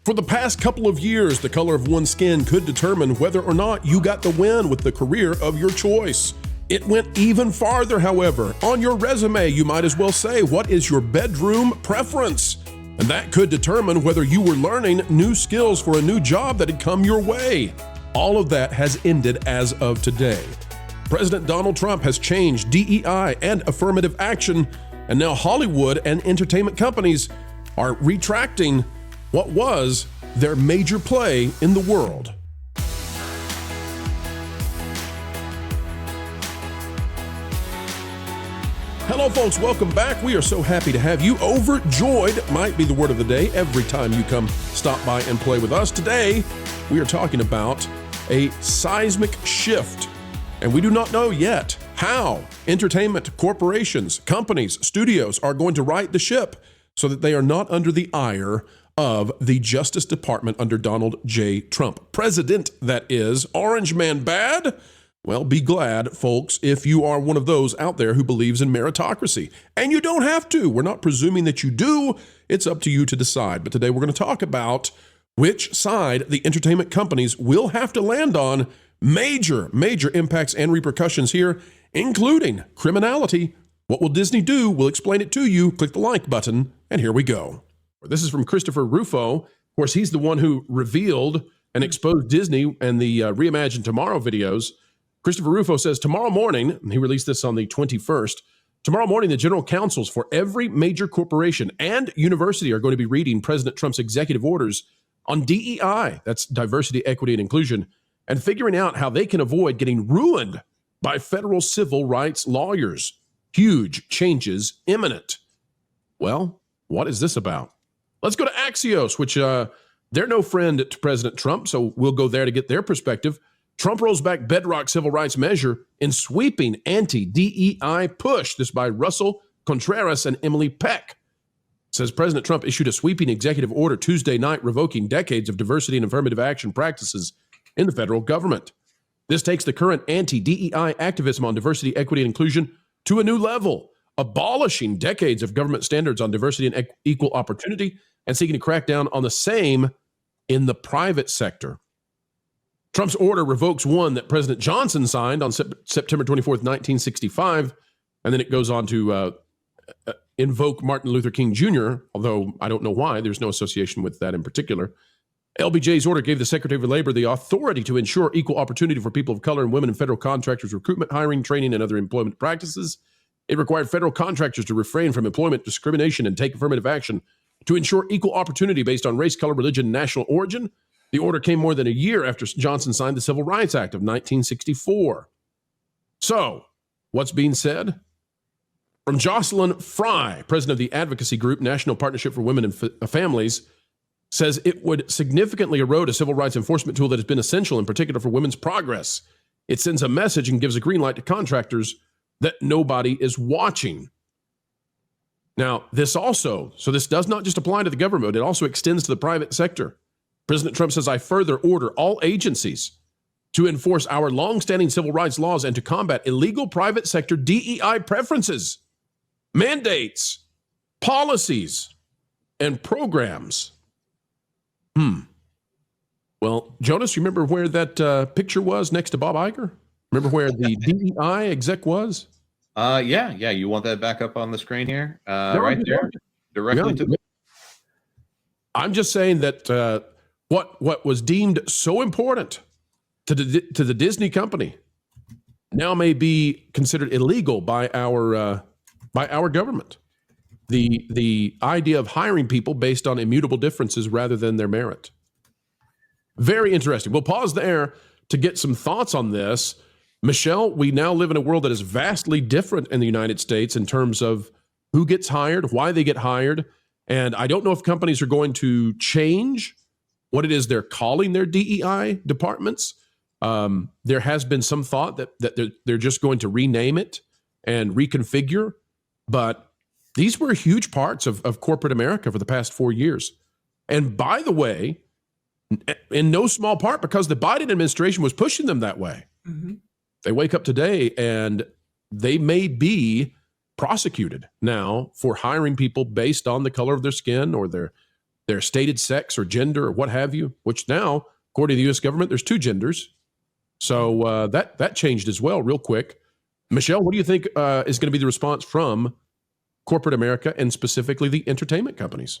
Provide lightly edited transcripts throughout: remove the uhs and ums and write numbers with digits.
For the past couple of years, the color of one's skin could determine whether or not you got the win with the career of your choice. It went even farther, however. On your resume, you might as well say, what is your bedroom preference? And that could determine whether you were learning new skills for a new job that had come your way. All of that has ended as of today. President Donald Trump has changed DEI and affirmative action, and now Hollywood and entertainment companies are retracting what was their major play in the world. Hello, folks. Welcome back. We are so happy to have you. Overjoyed might be the word of the day every time you come stop by and play with us. Today, we are talking about a seismic shift, and we do not know yet how entertainment corporations, companies, studios are going to right the ship so that they are not under the ire of the Justice Department under Donald J. Trump. President, that is. Orange man bad? Well, be glad, folks, if you are one of those out there who believes in meritocracy. And you don't have to. We're not presuming that you do. It's up to you to decide. But today we're going to talk about which side the entertainment companies will have to land on. Major impacts and repercussions here, including criminality. What will Disney do? We'll explain it to you. Click the like button, and here we go. This is from Christopher Rufo. Of course, he's the one who revealed and exposed Disney and the Reimagine Tomorrow videos. Christopher Rufo says, tomorrow morning, and he released this on the 21st, tomorrow morning, the general counsels for every major corporation and university are going to be reading President Trump's executive orders on DEI, that's diversity, equity, and inclusion, and figuring out how they can avoid getting ruined by federal civil rights lawyers. Huge changes imminent. Well, what is this about? Let's go to Axios, which they're no friend to President Trump, so we'll go there to get their perspective. Trump rolls back bedrock civil rights measure in sweeping anti-DEI push. This by Russell Contreras and Emily Peck. It says President Trump issued a sweeping executive order Tuesday night revoking decades of diversity and affirmative action practices in the federal government. This takes the current anti-DEI activism on diversity, equity, and inclusion to a new level, abolishing decades of government standards on diversity and equal opportunity and seeking to crack down on the same in the private sector. Trump's order revokes one that President Johnson signed on September 24th, 1965, and then it goes on to invoke Martin Luther King Jr., although I don't know why. There's no association with that in particular. LBJ's order gave the Secretary of Labor the authority to ensure equal opportunity for people of color and women in federal contractors' recruitment, hiring, training, and other employment practices. It required federal contractors to refrain from employment discrimination and take affirmative action to ensure equal opportunity based on race, color, religion, and national origin. The order came more than a year after Johnson signed the Civil Rights Act of 1964. So, what's being said? From Jocelyn Fry, president of the advocacy group National Partnership for Women and Families, says it would significantly erode a civil rights enforcement tool that has been essential, in particular for women's progress. It sends a message and gives a green light to contractors that nobody is watching. Now, this does not just apply to the government, it also extends to the private sector. President Trump says, I further order all agencies to enforce our longstanding civil rights laws and to combat illegal private sector DEI preferences, mandates, policies, and programs. Well, Jonas, you remember where that picture was next to Bob Iger? Remember where the DEI exec was? Yeah. You want that back up on the screen here? Right there, directly to me. I'm just saying that what was deemed so important to the Disney company now may be considered illegal by our government. The idea of hiring people based on immutable differences rather than their merit. Very interesting. We'll pause there to get some thoughts on this. Michelle, we now live in a world that is vastly different in the United States in terms of who gets hired, why they get hired. And I don't know if companies are going to change what it is they're calling their DEI departments. There has been some thought that they're just going to rename it and reconfigure. But these were huge parts of corporate America for the past 4 years. And by the way, in no small part because the Biden administration was pushing them that way. Mm-hmm. They wake up today and they may be prosecuted now for hiring people based on the color of their skin or their their stated sex or gender or what have you, which now, according to the U.S. government, there's 2 genders. So that changed as well real quick. Michelle, what do you think is going to be the response from corporate America and specifically the entertainment companies?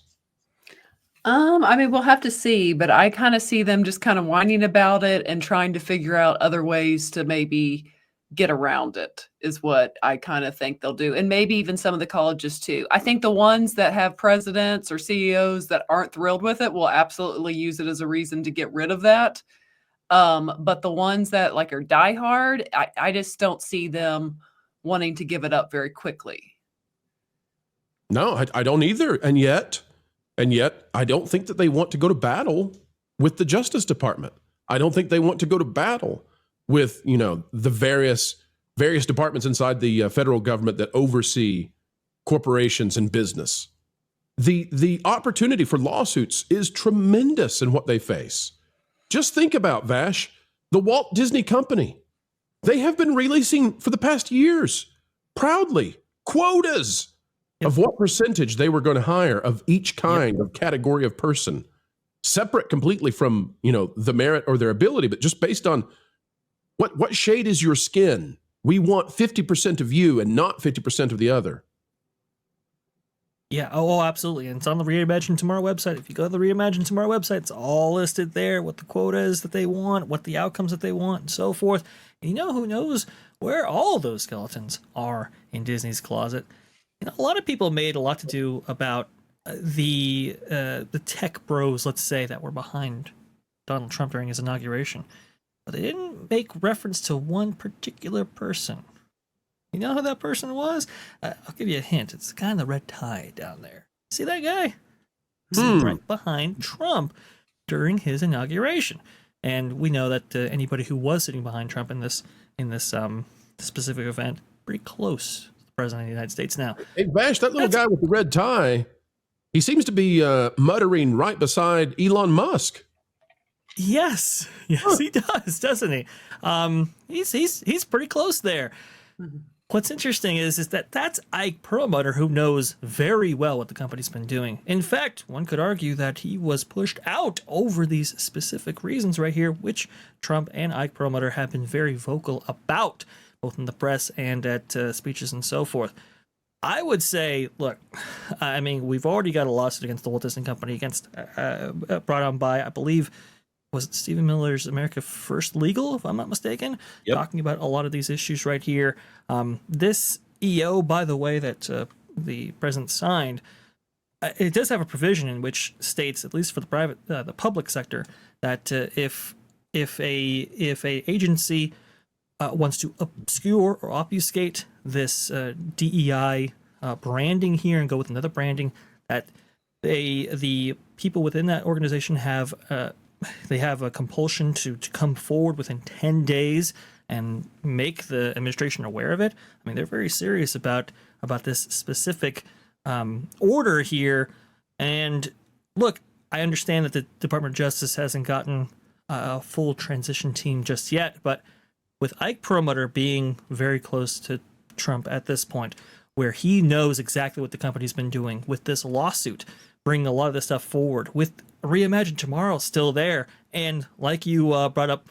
I mean, we'll have to see, but I kind of see them just kind of whining about it and trying to figure out other ways to maybe get around it is what I kind of think they'll do. And maybe even some of the colleges too. I think the ones that have presidents or CEOs that aren't thrilled with it will absolutely use it as a reason to get rid of that. But the ones that like are diehard, I just don't see them wanting to give it up very quickly. No, I don't either. And yet, I don't think that they want to go to battle with the Justice Department. I don't think they want to go to battle with, the various departments inside the federal government that oversee corporations and business. The opportunity for lawsuits is tremendous in what they face. Just think about, Vash, the Walt Disney Company. They have been releasing for the past years, proudly, quotas of what percentage they were going to hire of each kind of category of person, separate completely from, the merit or their ability, but just based on what shade is your skin. We want 50% of you and not 50% of the other. Yeah, oh, absolutely. And it's on the Reimagine Tomorrow website. If you go to the Reimagine Tomorrow website, it's all listed there, what the quota is that they want, what the outcomes that they want, and so forth. And who knows where all those skeletons are in Disney's closet. A lot of people made a lot to do about the tech bros, let's say, that were behind Donald Trump during his inauguration. But they didn't make reference to one particular person. You know who that person was? I'll give you a hint. It's the guy in the red tie down there. See that guy? He's right behind Trump during his inauguration. And we know that anybody who was sitting behind Trump in this specific event, pretty close to the president of the United States now. Hey, Vash, that little guy with the red tie, he seems to be muttering right beside Elon Musk. Yes, he does, doesn't he? He's pretty close there. What's interesting is that that's Ike Perlmutter, who knows very well what the company's been doing. In fact, one could argue that he was pushed out over these specific reasons right here, which Trump and Ike Perlmutter have been very vocal about, both in the press and at speeches and so forth. I would say, look, I mean, we've already got a lawsuit against the Walt Disney Company, against brought on by, I believe, was it Stephen Miller's America First Legal, if I'm not mistaken, talking about a lot of these issues right here. This EO, by the way, that the president signed, it does have a provision in which states, at least for the public sector, that if a agency wants to obscure or obfuscate this DEI branding here and go with another branding, that the people within that organization have they have a compulsion to come forward within 10 days and make the administration aware of it. I mean, they're very serious about this specific order here. And look, I understand that the Department of Justice hasn't gotten a full transition team just yet, but with Ike Perlmutter being very close to Trump at this point, where he knows exactly what the company's been doing with this lawsuit, bringing a lot of this stuff forward, with Reimagine Tomorrow still there, and like you brought up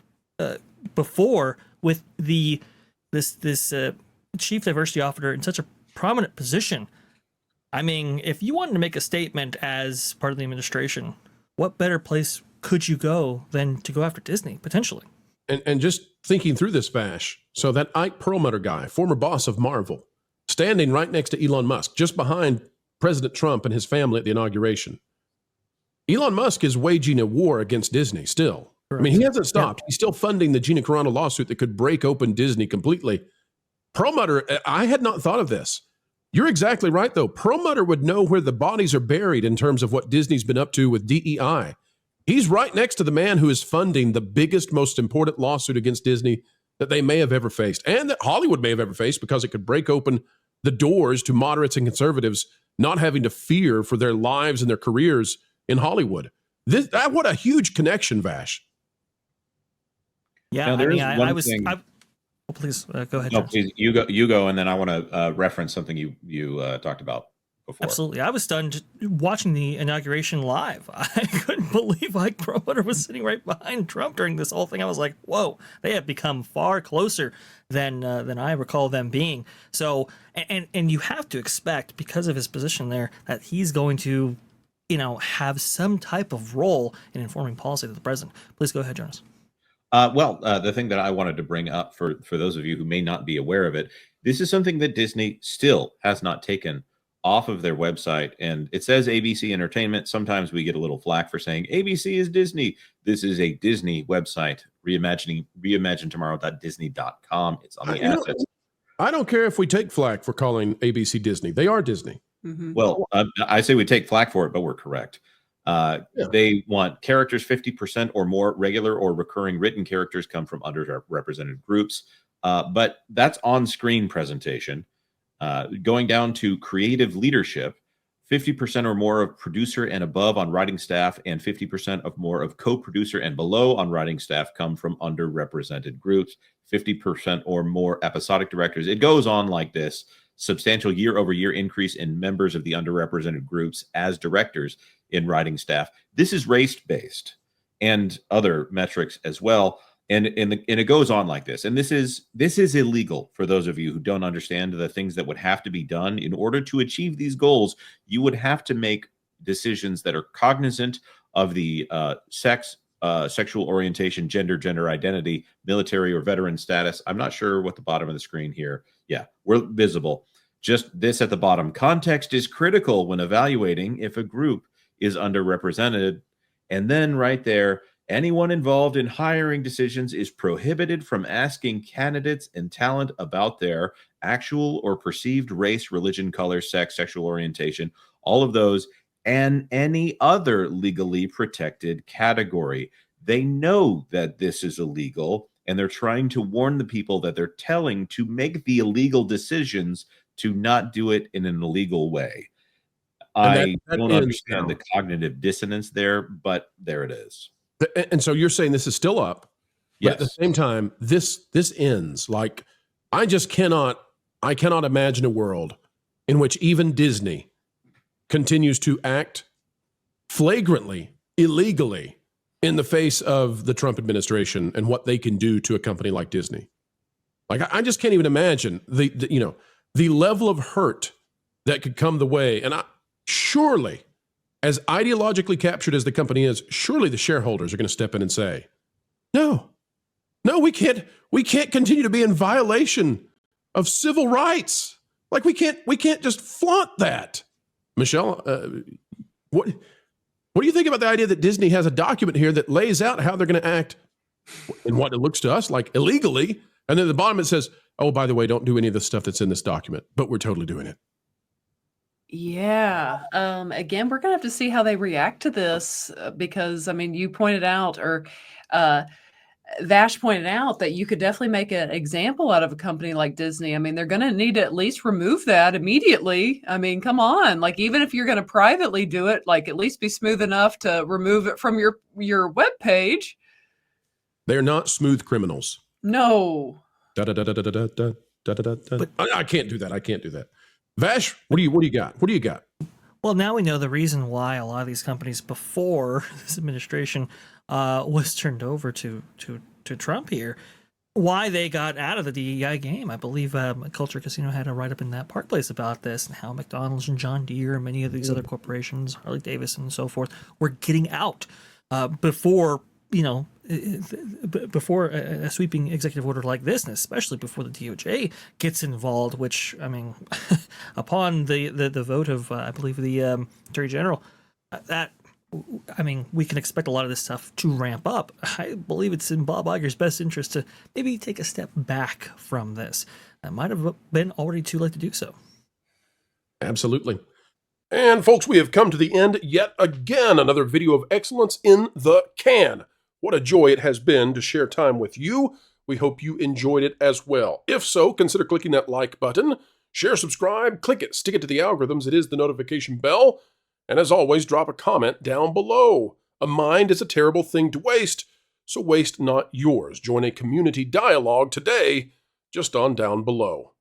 before, with this chief diversity officer in such a prominent position. I mean, if you wanted to make a statement as part of the administration, what better place could you go than to go after Disney, potentially? And just thinking through this, Vash, so that Ike Perlmutter guy, former boss of Marvel, standing right next to Elon Musk, just behind President Trump and his family at the inauguration. Elon Musk is waging a war against Disney still. Correct. I mean, he hasn't stopped. He's still funding the Gina Carano lawsuit that could break open Disney completely. Perlmutter, I had not thought of this. You're exactly right, though. Perlmutter would know where the bodies are buried in terms of what Disney's been up to with DEI. He's right next to the man who is funding the biggest, most important lawsuit against Disney that they may have ever faced, and that Hollywood may have ever faced, because it could break open the doors to moderates and conservatives not having to fear for their lives and their careers in Hollywood. What a huge connection, Vash. Yeah, please go ahead. No, please, you go, and then I want to reference something you talked about. before. Absolutely. I was stunned watching the inauguration live. I couldn't believe Ike Perlmutter was sitting right behind Trump during this whole thing. I was like, whoa, they have become far closer than I recall them being. So, and you have to expect, because of his position there, that he's going to, have some type of role in informing policy to the president. Please go ahead, Jonas. The thing that I wanted to bring up for those of you who may not be aware of it, this is something that Disney still has not taken off of their website. And it says ABC Entertainment. Sometimes we get a little flack for saying ABC is Disney. This is a Disney website, reimaginetomorrow.disney.com. It's on the assets. I don't care if we take flack for calling ABC Disney. They are Disney. Mm-hmm. Well, I say we take flack for it, but we're correct. They want characters 50% or more regular or recurring written characters come from underrepresented groups. But that's on-screen presentation. Going down to creative leadership, 50% or more of producer and above on writing staff and 50% of more of co-producer and below on writing staff come from underrepresented groups, 50% or more episodic directors. It goes on like this. Substantial year-over-year increase in members of the underrepresented groups as directors in writing staff. This is race-based and other metrics as well. And it goes on like this. And this is illegal for those of you who don't understand the things that would have to be done in order to achieve these goals. You would have to make decisions that are cognizant of the sex, sexual orientation, gender identity, military or veteran status. I'm not sure what the bottom of the screen here. Yeah, we're visible. Just this at the bottom. Context is critical when evaluating if a group is underrepresented. And then right there, anyone involved in hiring decisions is prohibited from asking candidates and talent about their actual or perceived race, religion, color, sex, sexual orientation, all of those, and any other legally protected category. They know that this is illegal, and they're trying to warn the people that they're telling to make the illegal decisions to not do it in an illegal way. I don't understand the cognitive dissonance there, but there it is. And so you're saying this is still up, but at the same time, this ends. Like, I cannot imagine a world in which even Disney continues to act flagrantly, illegally in the face of the Trump administration and what they can do to a company like Disney. Like, I just can't even imagine the level of hurt that could come the way. And surely, as ideologically captured as the company is, surely the shareholders are going to step in and say, no, we can't continue to be in violation of civil rights. Like, we can't just flaunt that. Michelle, what do you think about the idea that Disney has a document here that lays out how they're going to act in what it looks to us like illegally, and then at the bottom it says, oh, by the way, don't do any of the stuff that's in this document, but we're totally doing it. Yeah. Again, we're going to have to see how they react to this because, I mean, you pointed out, or Vash pointed out, that you could definitely make an example out of a company like Disney. I mean, they're going to need to at least remove that immediately. I mean, come on. Like, even if you're going to privately do it, like, at least be smooth enough to remove it from your web page. They're not smooth criminals. No. But I can't do that. Vash, what do you got? Well, now we know the reason why a lot of these companies before this administration was turned over to Trump here, why they got out of the DEI game. I believe Culture Casino had a write-up in that Park Place about this, and how McDonald's and John Deere and many of these other corporations, Harley Davidson and so forth, were getting out before a sweeping executive order like this, and especially before the DOJ gets involved, which, I mean, upon the vote of, I believe, the Attorney General, we can expect a lot of this stuff to ramp up. I believe it's in Bob Iger's best interest to maybe take a step back from this. It might have been already too late to do so. Absolutely. And folks, we have come to the end yet again. Another video of excellence in the can. What a joy it has been to share time with you. We hope you enjoyed it as well. If so, consider clicking that like button. Share, subscribe, click it, stick it to the algorithms. It is the notification bell. And as always, drop a comment down below. A mind is a terrible thing to waste, so waste not yours. Join a community dialogue today, just on down below.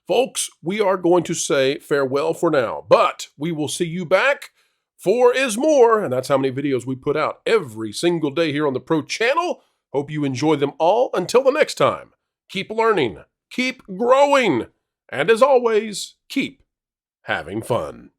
Folks, we are going to say farewell for now, but we will see you back. 4 is more, and that's how many videos we put out every single day here on the Pro Channel. Hope you enjoy them all. Until the next time, keep learning, keep growing, and as always, keep having fun.